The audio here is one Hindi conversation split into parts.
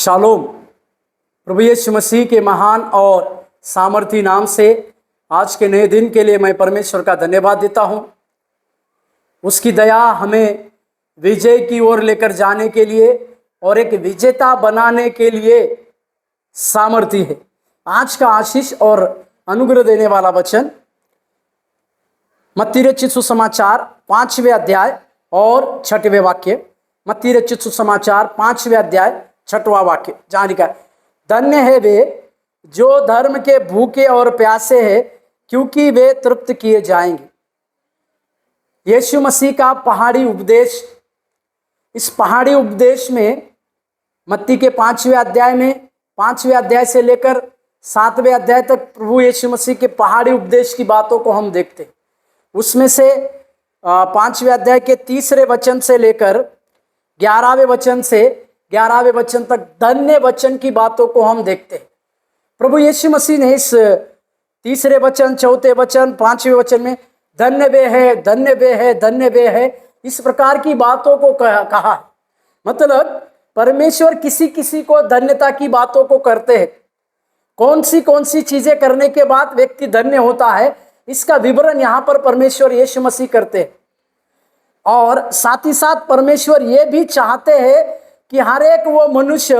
शालोम। प्रभु यीशु मसीह के महान और सामर्थी नाम से आज के नए दिन के लिए मैं परमेश्वर का धन्यवाद देता हूं। उसकी दया हमें विजय की ओर लेकर जाने के लिए और एक विजेता बनाने के लिए सामर्थी है। आज का आशीष और अनुग्रह देने वाला वचन मत्ती रचित सुसमाचार 5वें अध्याय और 6वें वाक्य। मत्ती रचित सुसमाचार 5वें अध्याय 6वां वाक्य, जहां लिखा है, धन्य है वे जो धर्म के भूखे और प्यासे हैं, क्योंकि वे तृप्त किए जाएंगे। यीशु मसीह का पहाड़ी उपदेश। इस पहाड़ी उपदेश में मत्ती के 5वें अध्याय में 5वें अध्याय से लेकर 7वें अध्याय तक प्रभु यीशु मसीह के पहाड़ी उपदेश की बातों को हम देखते हैं। उसमें से 5वें अध्याय के 3 वचन से लेकर 11वें वचन तक धन्य वचन की बातों को हम देखते हैं। प्रभु यीशु मसीह ने इस 3 वचन, 4 वचन, 5वें वचन में धन्य वे है, धन्य वे है, धन्य वे है, इस प्रकार की बातों को कहा। मतलब परमेश्वर किसी किसी को धन्यता की बातों को करते हैं। कौन सी चीजें करने के बाद व्यक्ति धन्य होता है, इसका विवरण यहाँ पर परमेश्वर यीशु मसीह करते हैं। और साथ ही साथ परमेश्वर ये भी चाहते हैं कि हर एक वो मनुष्य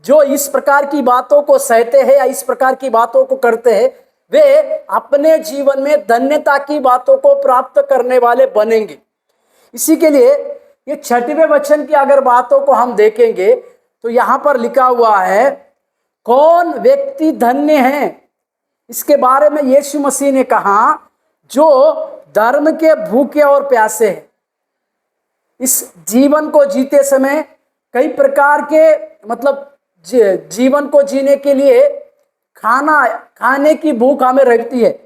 जो इस प्रकार की बातों को सहते हैं या इस प्रकार की बातों को करते हैं, वे अपने जीवन में धन्यता की बातों को प्राप्त करने वाले बनेंगे। इसी के लिए ये 6वें वचन की अगर बातों को हम देखेंगे तो यहाँ पर लिखा हुआ है, कौन व्यक्ति धन्य है। इसके बारे में यीशु मसीह ने कहा, जो धर्म के भूखे और प्यासे हैं। इस जीवन को जीते समय कई प्रकार के मतलब जीवन को जीने के लिए खाने की भूख हमें रहती है,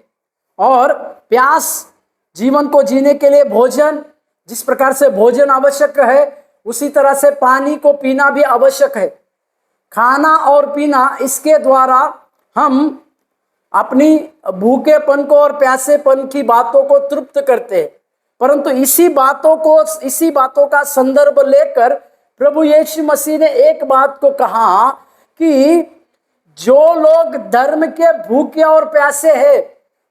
और प्यास जीवन को जीने के लिए भोजन, जिस प्रकार से भोजन आवश्यक है उसी तरह से पानी को पीना भी आवश्यक है। खाना और पीना, इसके द्वारा हम अपनी भूखेपन को और प्यासेपन की बातों को तृप्त करते हैं। परंतु इसी बातों का संदर्भ लेकर प्रभु यीशु मसीह ने एक बात को कहा कि जो लोग धर्म के भूखे और प्यासे हैं,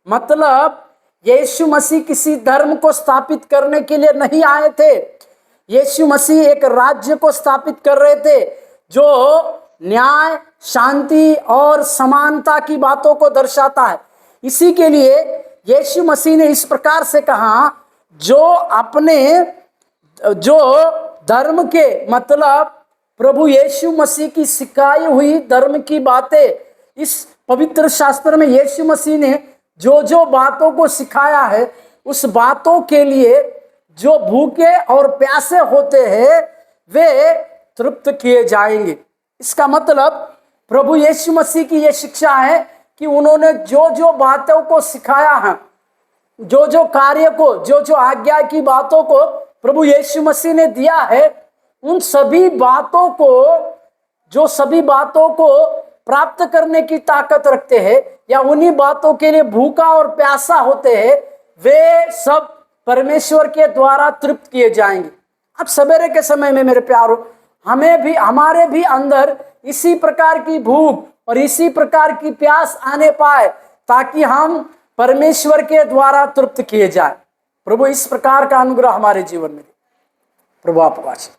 मतलब यीशु मसीह किसी धर्म को स्थापित करने के लिए नहीं आए थे। यीशु मसीह एक राज्य को स्थापित कर रहे थे जो न्याय, शांति और समानता की बातों को दर्शाता है। इसी के लिए यीशु मसीह ने इस प्रकार से कहा, जो धर्म के मतलब प्रभु यीशु मसीह की सिखाई हुई धर्म की बातें, इस पवित्र शास्त्र में यीशु मसीह ने जो बातों को सिखाया है, उस बातों के लिए जो भूखे और प्यासे होते हैं वे तृप्त किए जाएंगे। इसका मतलब प्रभु यीशु मसीह की यह शिक्षा है कि उन्होंने जो बातों को सिखाया है, जो कार्य को, जो आज्ञा की बातों को प्रभु यीशु मसीह ने दिया है, उन सभी बातों को प्राप्त करने की ताकत रखते हैं या उन्हीं बातों के लिए भूखा और प्यासा होते हैं, वे सब परमेश्वर के द्वारा तृप्त किए जाएंगे। अब सवेरे के समय में मेरे प्यारों, हमारे भी अंदर इसी प्रकार की भूख और इसी प्रकार की प्यास आने पाए, ताकि हम परमेश्वर के द्वारा तृप्त किए जाए। प्रभु इस प्रकार का अनुग्रह हमारे जीवन में दे। प्रभु आपको आशीष।